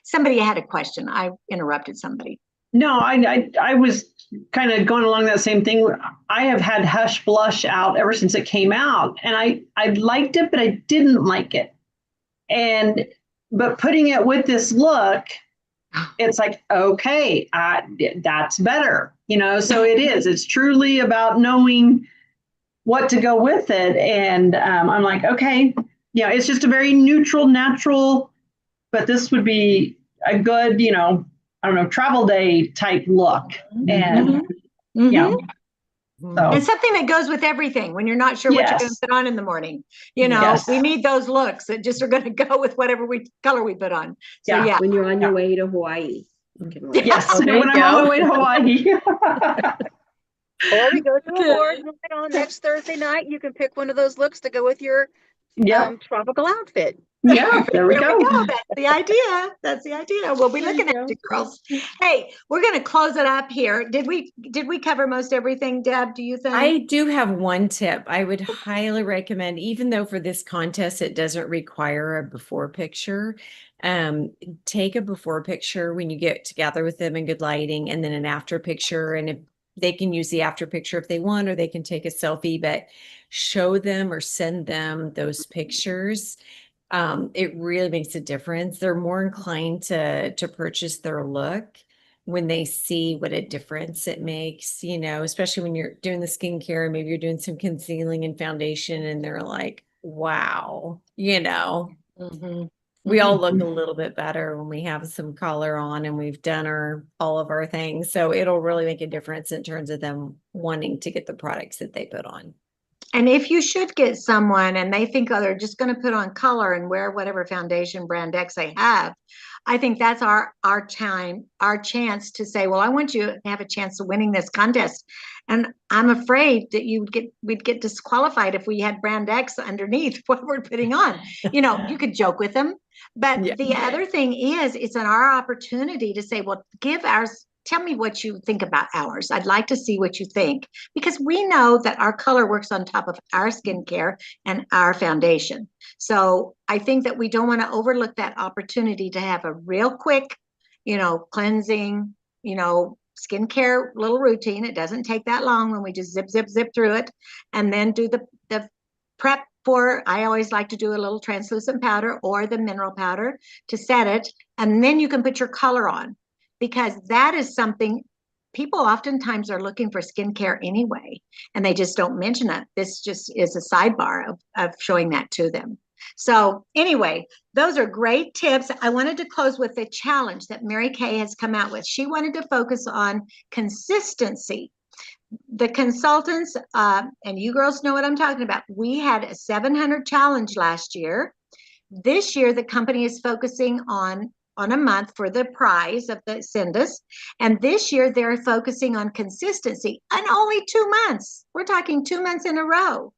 Somebody had a question. I interrupted somebody. No, I was kind of going along that same thing. I have had Hush Blush out ever since it came out, and I liked it, but I didn't like it. But putting it with this look, it's like, okay, that's better. So it is. It's truly about knowing what to go with it. And I'm like, okay, it's just a very neutral, natural, but this would be a good, I don't know, travel day type look. And, And something that goes with everything when you're not sure what you're going to put on in the morning. We need those looks that just are going to go with whatever color we put on. So yeah. When you're on your way to Hawaii. Yes, when I'm on my way to Hawaii. Or we go to a board on next Thursday night. You can pick one of those looks to go with your tropical outfit. Yeah, there we go. That's the idea. That's the idea. We'll be looking at you, girls. Hey, we're going to close it up here. Did we cover most everything, Deb? Do you think? I do have one tip. I would highly recommend, even though for this contest it doesn't require a before picture, take a before picture when you get together with them in good lighting, and then an after picture. And if they can use the after picture if they want, or they can take a selfie, but show them or send them those pictures. It really makes a difference. They're more inclined to purchase their look when they see what a difference it makes, especially when you're doing the skincare, maybe you're doing some concealing and foundation, and they're like, wow, we all look a little bit better when we have some color on and we've done all of our things. So it'll really make a difference in terms of them wanting to get the products that they put on. And if you should get someone and they think, they're just going to put on color and wear whatever foundation brand X they have, I think that's our chance to say, well, I want you to have a chance of winning this contest. And I'm afraid that we'd get disqualified if we had brand X underneath what we're putting on. You could joke with them. But the other thing is, it's our opportunity to say, well, tell me what you think about ours. I'd like to see what you think, because we know that our color works on top of our skincare and our foundation. So I think that we don't want to overlook that opportunity to have a real quick, cleansing, skincare little routine. It doesn't take that long when we just zip through it, and then do the prep for, I always like to do a little translucent powder or the mineral powder to set it. And then you can put your color on, because that is something people oftentimes are looking for skincare anyway, and they just don't mention it. This just is a sidebar of showing that to them. So anyway, those are great tips. I wanted to close with the challenge that Mary Kay has come out with. She wanted to focus on consistency. The consultants, and you girls know what I'm talking about. We had a 700 challenge last year. This year, the company is focusing on a month for the prize of the Sindus. And this year, they're focusing on consistency and only 2 months. We're talking 2 months in a row.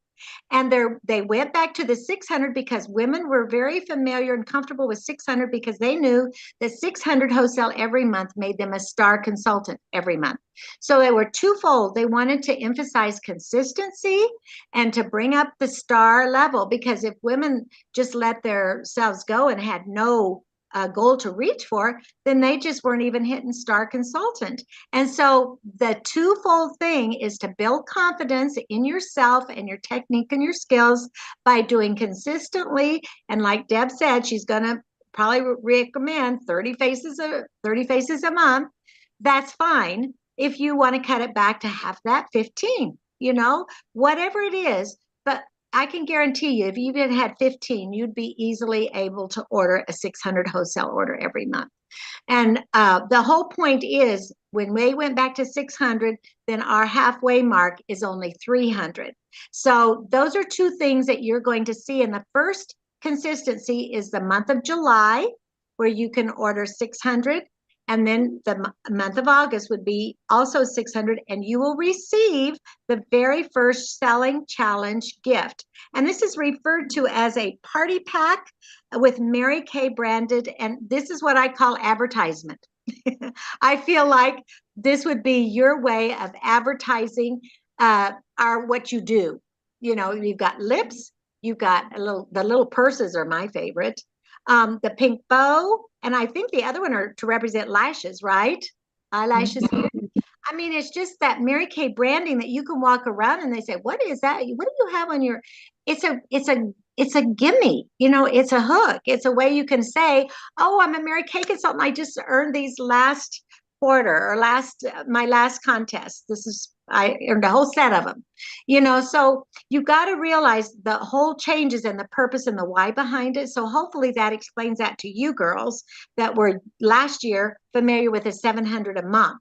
And they went back to the 600 because women were very familiar and comfortable with 600 because they knew that 600 wholesale every month made them a star consultant every month. So they were twofold. They wanted to emphasize consistency and to bring up the star level, because if women just let themselves go and had no goal to reach for, then they just weren't even hitting star consultant. And so the twofold thing is to build confidence in yourself and your technique and your skills by doing consistently. And like Deb said, she's going to probably recommend 30 faces a month. That's fine. If you want to cut it back to half that, 15, whatever it is. But I can guarantee you, if you even had 15, you'd be easily able to order a 600 wholesale order every month. And the whole point is, when we went back to 600, then our halfway mark is only 300. So those are two things that you're going to see. And the first consistency is the month of July, where you can order 600. And then the month of August would be also 600, and you will receive the very first selling challenge gift. And this is referred to as a party pack with Mary Kay branded. And this is what I call advertisement. I feel like this would be your way of advertising what you do. You've got lips, you've got the little purses are my favorite. The pink bow, and I think the other one are to represent lashes, right? Eyelashes here. I mean, it's just that Mary Kay branding that you can walk around and they say, "What is that? What do you have on your?" It's a gimme. It's a hook. It's a way you can say, "Oh, I'm a Mary Kay consultant. I just earned these last quarter or my last contest. I earned a whole set of them." So you got to realize the whole changes and the purpose and the why behind it. So hopefully that explains that to you girls that were last year familiar with a 700 a month.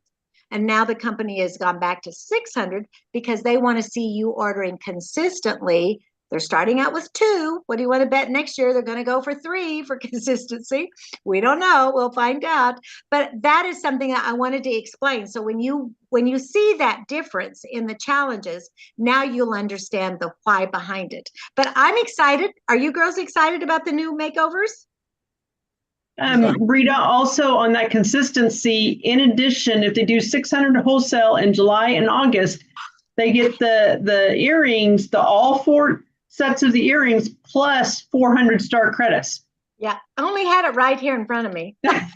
And now the company has gone back to 600 because they want to see you ordering consistently. They're starting out with 2. What do you want to bet next year? They're going to go for 3 for consistency. We don't know. We'll find out. But that is something that I wanted to explain. So when you see that difference in the challenges, now you'll understand the why behind it. But I'm excited. Are you girls excited about the new makeovers? Rita, also on that consistency, in addition, if they do 600 wholesale in July and August, they get the earrings, all 4 sets of the earrings plus 400 star credits. Yeah, I only had it right here in front of me. And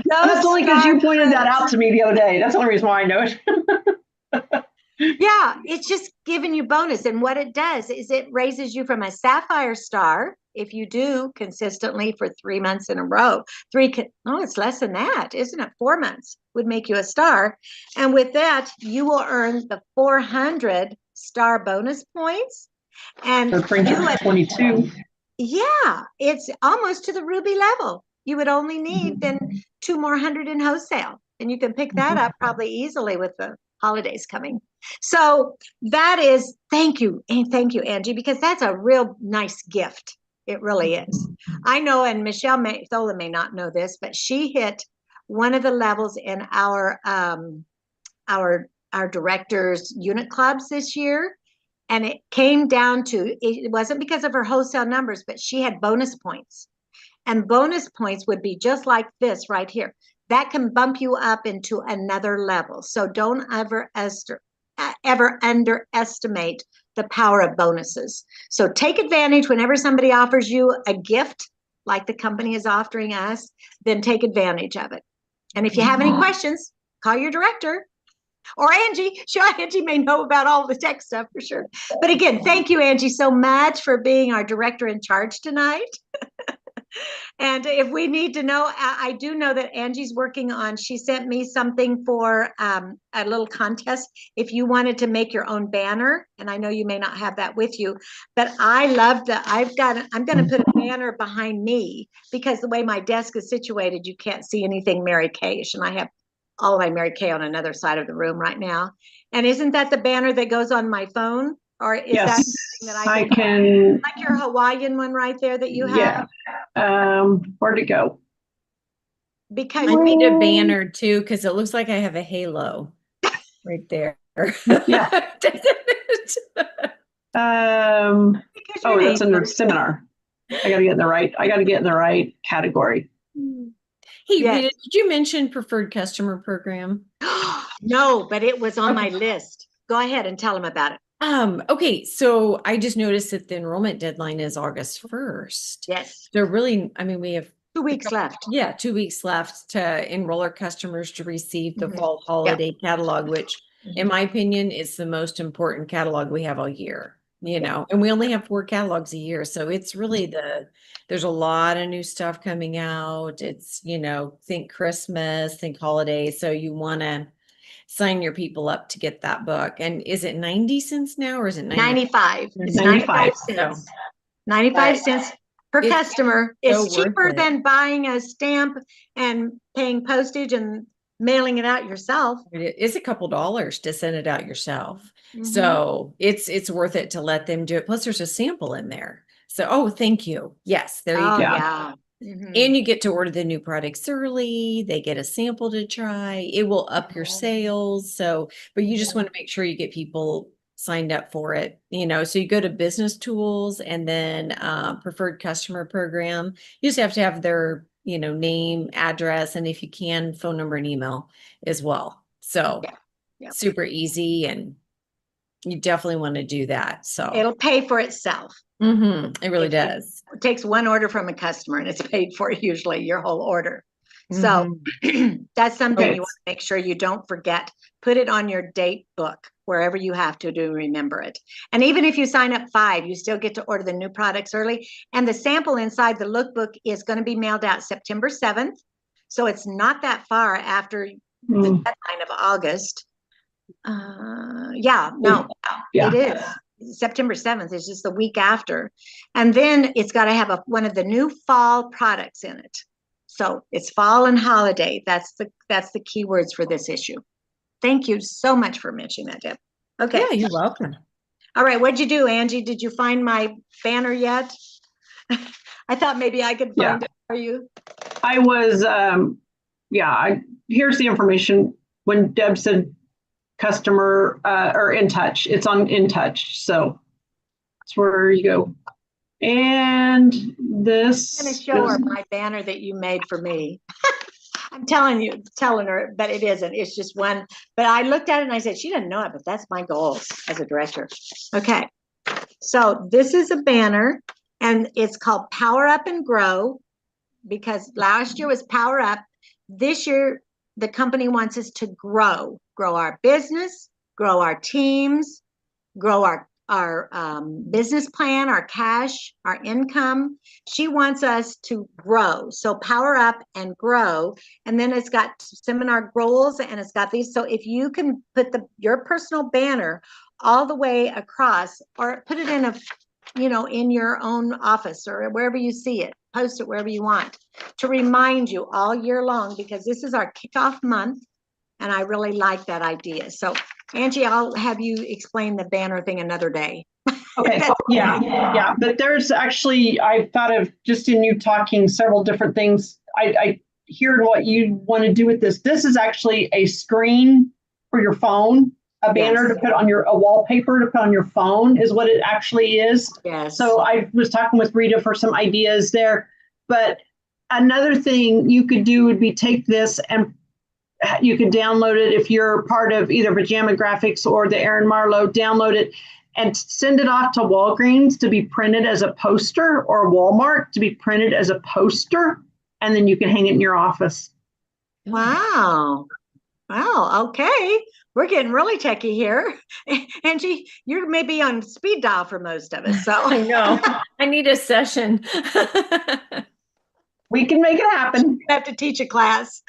that's only because you pointed that out to me the other day. That's the only reason why I know it. Yeah, it's just giving you bonus. And what it does is it raises you from a sapphire star if you do consistently for 3 months in a row. It's less than that, isn't it? 4 months would make you a star. And with that, you will earn the 400 star bonus points. And that brings you to 22. Yeah, it's almost to the ruby level. You would only need then 2 more hundred in wholesale. And you can pick that up probably easily with the holidays coming. So that is, thank you, Angie, because that's a real nice gift. It really is. I know, and Michelle Thola may not know this, but she hit one of the levels in our directors unit clubs this year. And it came down to, it wasn't because of her wholesale numbers, but she had bonus points. And bonus points would be just like this right here. That can bump you up into another level. So don't ever underestimate the power of bonuses. So take advantage whenever somebody offers you a gift, like the company is offering us, then take advantage of it. And if you have any questions, call your director. Or Angie. Sure, Angie may know about all the tech stuff for sure. But again, thank you, Angie, so much for being our director in charge tonight. And if we need to know, I do know that Angie's working on, she sent me something for a little contest. If you wanted to make your own banner, and I know you may not have that with you, but I love that. I'm going to put a banner behind me because the way my desk is situated, you can't see anything Mary Kay-ish. And I have all of my Mary Kay on another side of the room right now. And isn't that the banner that goes on my phone? Or is that Yes, something that I can, like your Hawaiian one right there that you have? yeah. Where'd it go? Because I need a banner too, because it looks like I have a halo right there. Yeah. because Oh, your that's name- under seminar. I gotta get in the right category. Hey, Yes. Rita, did you mention preferred customer program? No, but it was on my Okay. list. Go ahead and tell them about it. Okay, so I just noticed that the enrollment deadline is August 1st. Yes, So really, I mean, we have 2 weeks left. 2 weeks left to enroll our customers to receive the Mhm. fall holiday catalog, which in my opinion is the most important catalog we have all year, you know, and we only have 4 catalogs a year. So it's really there's a lot of new stuff coming out. It's, you know, think Christmas, think holiday. So you want to sign your people up to get that book. And is it 90 cents now or is it 95. It's 95. 95 cents. 95 cents per It's customer. so It's worth cheaper it. than buying a stamp and paying postage and mailing it out yourself. It is a couple dollars to send it out yourself. Mhm. So it's worth it to let them do it. Plus there's a sample in there. So, oh, thank you. Yes, there you Oh, go. yeah. Mhm. And you get to order the new products early. They get a sample to try. It will up your sales. So, but you just want to make sure you get people signed up for it. You know, so you go to business tools and then preferred customer program. You just have to have their, you know, name, address, and if you can, phone number and email as well. So Yeah. super easy, and you definitely want to do that. So It'll pay for itself. it really If you- does. It takes one order from a customer and it's paid for usually your whole order. So that's something Okay. you want to make sure you don't forget. Put it on your date book wherever you have to do remember it. And even if you sign up 5, you still get to order the new products early. And the sample inside the lookbook is going to be mailed out September 7th. So it's not that far after the Mm, deadline of August. No, Yeah. it is. September 7th is just the week after. And then it's got to have one of the new fall products in it. So it's fall and holiday. That's the keywords for this issue. Thank you so much for mentioning that, Deb. Okay. Yeah, you're welcome. All right. What'd you do, Angie? Did you find my banner yet? I thought maybe I could Yeah. find it for you. I was, here's the information. When Deb said customer or In Touch, it's on In Touch. So that's where you go. And this I'm going to show her my banner that you made for me. I'm telling her, but it isn't. It's just one. But I looked at it and I said, she didn't know it, but that's my goals as a director. Okay. So this is a banner and it's called Power Up and Grow because last year was Power Up. This year, the company wants us to grow our business, grow our teams, grow our business plan, our cash, our income. She wants us to grow. So power up and grow. And then it's got seminar goals and it's got these. So if you can put your personal banner all the way across or put it in in your own office or wherever you see it, post it wherever you want to remind you all year long, because this is our kickoff month. And I really like that idea. So Angie, I'll have you explain the banner thing another day. Okay, yeah. But there's actually, I thought of just in you talking several different things. I hear what you want to do with this. This is actually a screen for your phone, a banner to put on a wallpaper to put on your phone is what it actually is. Yes. So I was talking with Rita for some ideas there. But another thing you could do would be take this and you can download it if you're part of either Pajama Graphics or the Erin Marlowe, download it and send it off to Walgreens to be printed as a poster or Walmart to be printed as a poster. And then you can hang it in your office. Wow. Okay. We're getting really techie here. Angie, you're maybe on speed dial for most of us. So I know. I need a session. We can make it happen. Have to teach a class.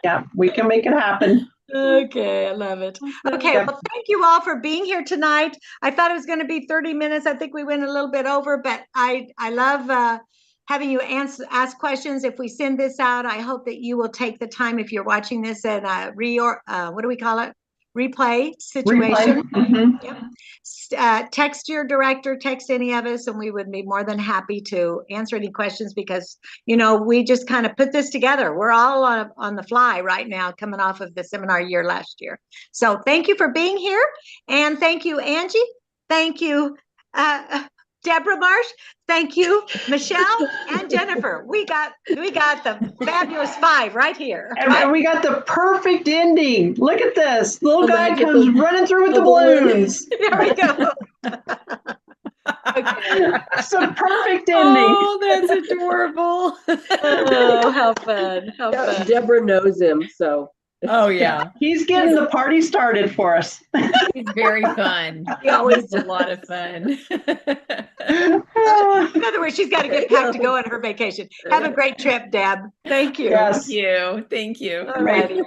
Yeah, we can make it happen. Okay, I love it. Okay, Yeah. well, thank you all for being here tonight. I thought it was going to be 30 minutes. I think we went a little bit over, but I love having you ask questions. If we send this out, I hope that you will take the time, if you're watching this, and what do we call it? Replay situation. Replay. Mhm. Yep. Text your director, text any of us, and we would be more than happy to answer any questions, because, you know, we just kind of put this together. We're all on the fly right now, coming off of the seminar year last year. So thank you for being here. And thank you, Angie. Thank you, Deborah Marsh. Thank you, Michelle and Jennifer. We got the fabulous five right here. And we got the perfect ending. Look at this. Little The guy magical- comes running through with the the balloons. balloons. There we go. Okay. It's a perfect ending. Oh, that's adorable. Oh, how fun. How Yeah, fun. Deborah knows him, so. Oh, yeah. He's getting the party started for us. He's very fun. He always He's a lot of fun. In other words, she's got to get back to go on her vacation. Have a great trip, Deb. Thank you. Yes. Thank you. Thank you. All righty.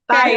Bye.